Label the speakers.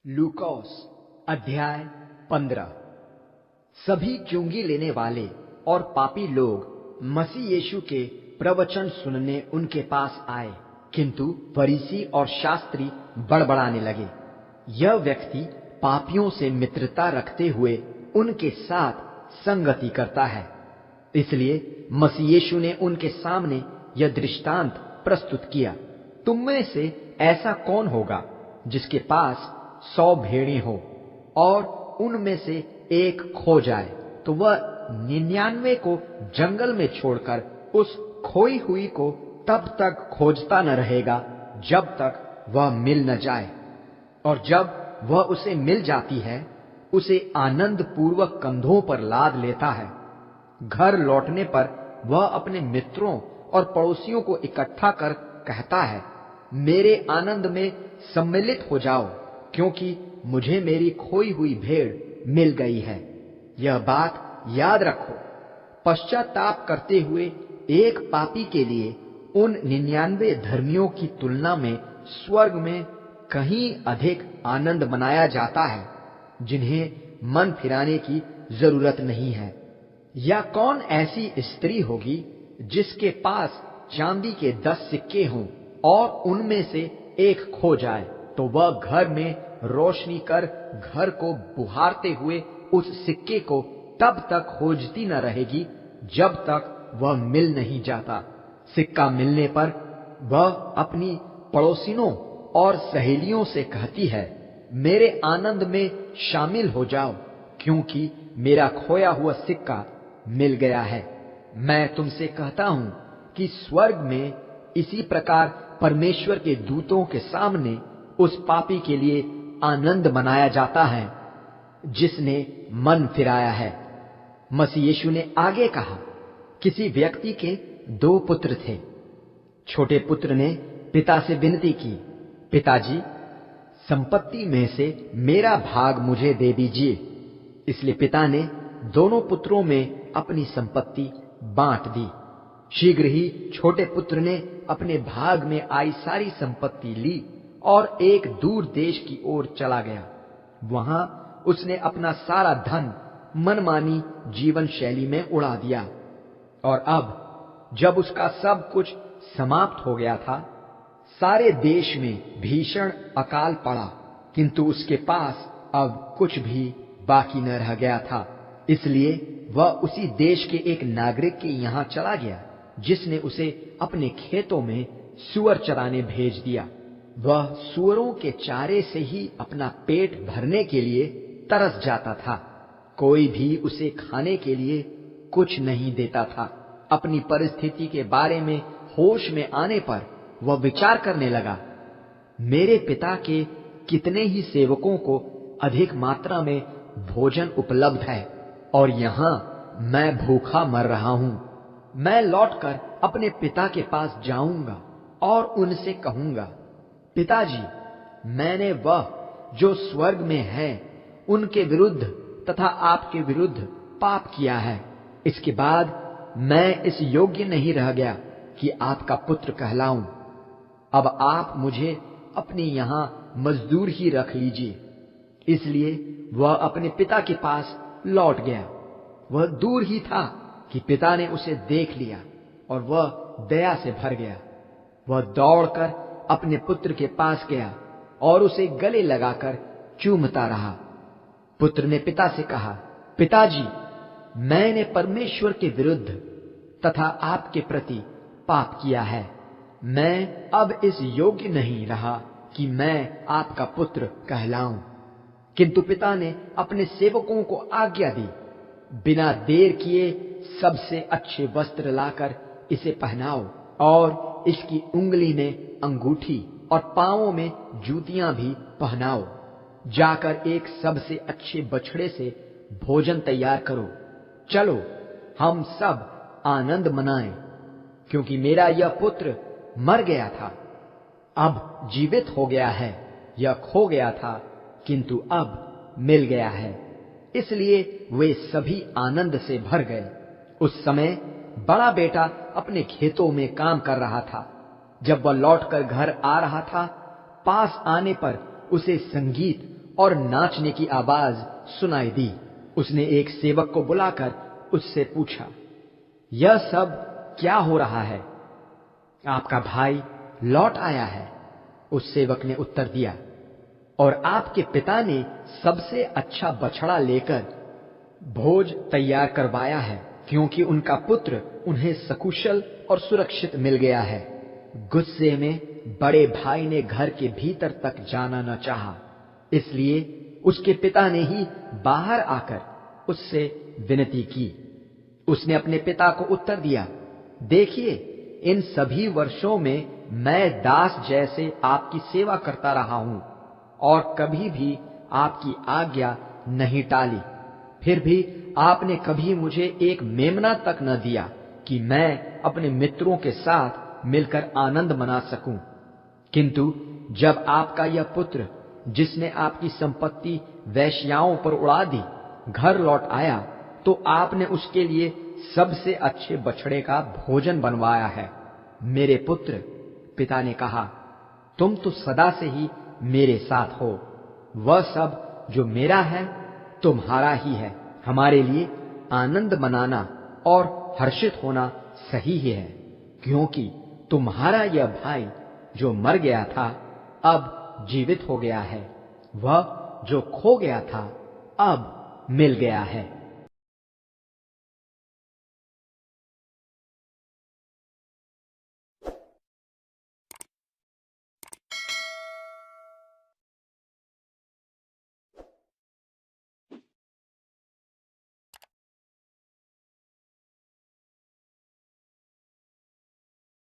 Speaker 1: लूकोस अध्याय 15। सभी चुंगी लेने वाले और पापी लोग मसीह यीशु के प्रवचन सुनने उनके पास आए, किंतु फरीसी और शास्त्री बड़बड़ाने लगे, यह व्यक्ति पापियों से मित्रता रखते हुए उनके साथ संगति करता है। इसलिए मसीह यीशु ने उनके सामने यह दृष्टांत प्रस्तुत किया, तुम में से ऐसा कौन होगा जिसके पास 100 भेड़ें हो और उनमें से एक खो जाए, तो वह 99 को जंगल में छोड़कर उस खोई हुई को तब तक खोजता न रहेगा जब तक वह मिल न जाए। और जब वह उसे मिल जाती है, उसे आनंद पूर्वक कंधों पर लाद लेता है। घर लौटने पर वह अपने मित्रों और पड़ोसियों को इकट्ठा कर कहता है, मेरे आनंद में सम्मिलित हो जाओ, क्योंकि मुझे मेरी खोई हुई भेड़ मिल गई है। यह बात याद रखो, पश्चाताप करते हुए एक पापी के लिए उन 99 धर्मियों की तुलना में स्वर्ग में कहीं अधिक आनंद मनाया जाता है, जिन्हें मन फिराने की जरूरत नहीं है। या कौन ऐसी स्त्री होगी जिसके पास चांदी के 10 सिक्के हों और उनमें से एक खो जाए, तो वह घर में रोशनी कर घर को बुहारते हुए उस सिक्के को तब तक खोजती न रहेगी जब तक वह मिल नहीं जाता। सिक्का मिलने पर वह अपनी पड़ोसिनों और सहेलियों से कहती है, मेरे आनंद में शामिल हो जाओ, क्योंकि मेरा खोया हुआ सिक्का मिल गया है। मैं तुमसे कहता हूं कि स्वर्ग में इसी प्रकार परमेश्वर के दूतों के सामने उस पापी के लिए आनंद मनाया जाता है जिसने मन फिराया है। मसीह यीशु ने आगे कहा, किसी व्यक्ति के 2 पुत्र थे। छोटे पुत्र ने पिता से विनती की, पिताजी, संपत्ति में से मेरा भाग मुझे दे दीजिए। इसलिए पिता ने दोनों पुत्रों में अपनी संपत्ति बांट दी। शीघ्र ही छोटे पुत्र ने अपने भाग में आई सारी संपत्ति ली और एक दूर देश की ओर चला गया। वहां उसने अपना सारा धन मनमानी जीवन शैली में उड़ा दिया। और अब जब उसका सब कुछ समाप्त हो गया था, सारे देश में भीषण अकाल पड़ा, किंतु उसके पास अब कुछ भी बाकी न रह गया था। इसलिए वह उसी देश के एक नागरिक के यहाँ चला गया, जिसने उसे अपने खेतों में सूअर चराने भेज दिया। वह सूअरों के चारे से ही अपना पेट भरने के लिए तरस जाता था। कोई भी उसे खाने के लिए कुछ नहीं देता था। अपनी परिस्थिति के बारे में होश में आने पर वह विचार करने लगा, मेरे पिता के कितने ही सेवकों को अधिक मात्रा में भोजन उपलब्ध है और यहाँ मैं भूखा मर रहा हूँ। मैं लौटकर अपने पिता के पास जाऊंगा और उनसे कहूंगा, पिताजी, मैंने वह जो स्वर्ग में है उनके विरुद्ध तथा आपके विरुद्ध पाप किया है। इसके बाद मैं इस योग्य नहीं रह गया कि आपका पुत्र कहलाऊं। अब आप मुझे अपने यहाँ मजदूर ही रख लीजिए। इसलिए वह अपने पिता के पास लौट गया। वह दूर ही था कि पिता ने उसे देख लिया और वह दया से भर गया। वह दौड़कर अपने पुत्र के पास गया और उसे गले लगाकर चूमता रहा। पुत्र ने पिता से कहा, पिताजी, मैंने परमेश्वर के विरुद्ध तथा आपके प्रति पाप किया है। मैं अब इस योग्य नहीं रहा कि मैं आपका पुत्र कहलाऊं। किंतु पिता ने अपने सेवकों को आज्ञा दी, बिना देर किए सबसे अच्छे वस्त्र लाकर इसे पहनाओ और इसकी उंगली में अंगूठी और पांवों में जूतियां भी पहनाओ। जाकर एक सबसे अच्छे बछड़े से भोजन तैयार करो। चलो, हम सब आनंद मनाएं, क्योंकि मेरा यह पुत्र मर गया था, अब जीवित हो गया है। यह खो गया था, किंतु अब मिल गया है। इसलिए वे सभी आनंद से भर गए। उस समय बड़ा बेटा अपने खेतों में काम कर रहा था। जब वह लौटकर घर आ रहा था, पास आने पर उसे संगीत और नाचने की आवाज सुनाई दी। उसने एक सेवक को बुलाकर उससे पूछा, यह सब क्या हो रहा है? आपका भाई लौट आया है। उस सेवक ने उत्तर दिया, और आपके पिता ने सबसे अच्छा बछड़ा लेकर भोज तैयार करवाया है, क्योंकि उनका पुत्र उन्हें सकुशल और सुरक्षित मिल गया है। गुस्से में बड़े भाई ने घर के भीतर तक जाना न चाहा, इसलिए उसके पिता ने ही बाहर आकर उससे विनती की। उसने अपने पिता को उत्तर दिया, देखिए, इन सभी वर्षों में मैं दास जैसे आपकी सेवा करता रहा हूं और कभी भी आपकी आज्ञा नहीं टाली। फिर भी आपने कभी मुझे एक मेमना तक न दिया कि मैं अपने मित्रों के साथ मिलकर आनंद मना सकूं। किंतु जब आपका यह पुत्र, जिसने आपकी संपत्ति वेश्याओं पर उड़ा दी, घर लौट आया, तो आपने उसके लिए सबसे अच्छे बछड़े का भोजन बनवाया है। मेरे पुत्र, पिता ने कहा, तुम तो सदा से ही मेरे साथ हो। वह सब जो मेरा है तुम्हारा ही है। हमारे लिए आनंद मनाना और हर्षित होना सही ही है, क्योंकि तुम्हारा यह भाई जो मर गया था अब जीवित हो गया है, वह जो खो गया था अब मिल गया है।